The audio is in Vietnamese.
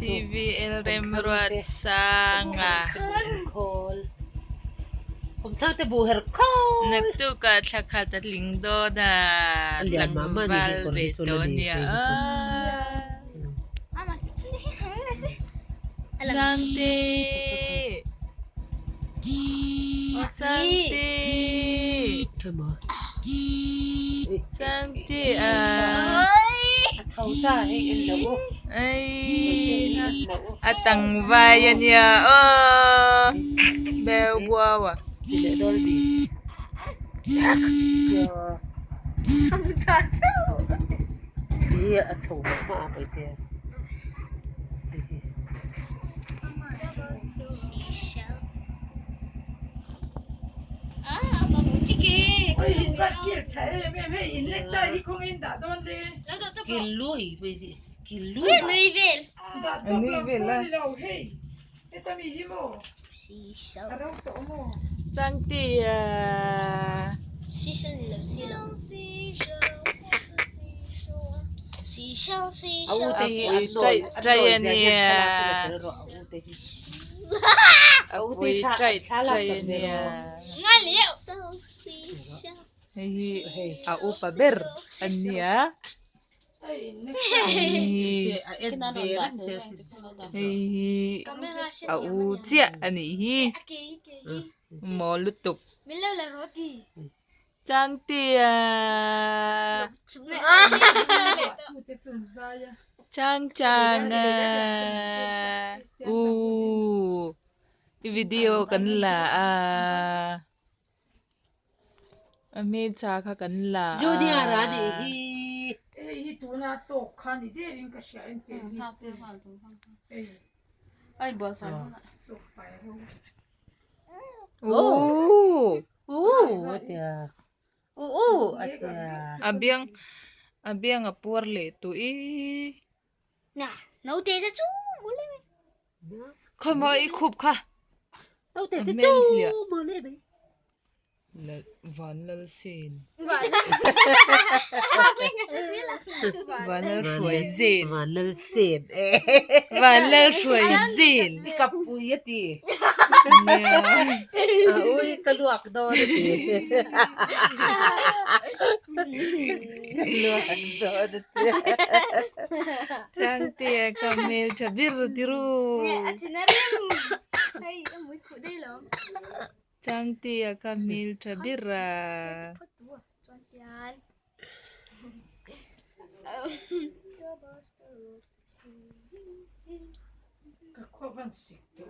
TVL Remrod Sanga Hôm tháng te buher call nagtuka tlakat at lingdo na langval betonia Santi Santi Santi thâu ta hay in đâu ay atang bayan niya beo buawa sila dolby iya at thâu ma vậy te kilui vậy đi kilui Santi Apoy try niya. Au paber ania. Au tia ani. Molutuk. Cantia. Chana. Video kan la Amita ka kan la Jodi ara ni hi tuna to khani je ring ka sha en te ji ai bol sa so pai ro atia atia Abiang apur le tu Nah, nấu tê cho chú muốn lên. Không ai khúc ka đâu te te Amel hiya. tu mo le be la vanal sin Vâng. Mình nghe sẽ là. vanal shuai zin ma lel sem vanal shuai zin kapu yati ui kaluak do Sang tia kamel chabir tiru Atinerim. Ay, muy kudelo. Sang tia kamel chabira Tuan. ka ko ban sik to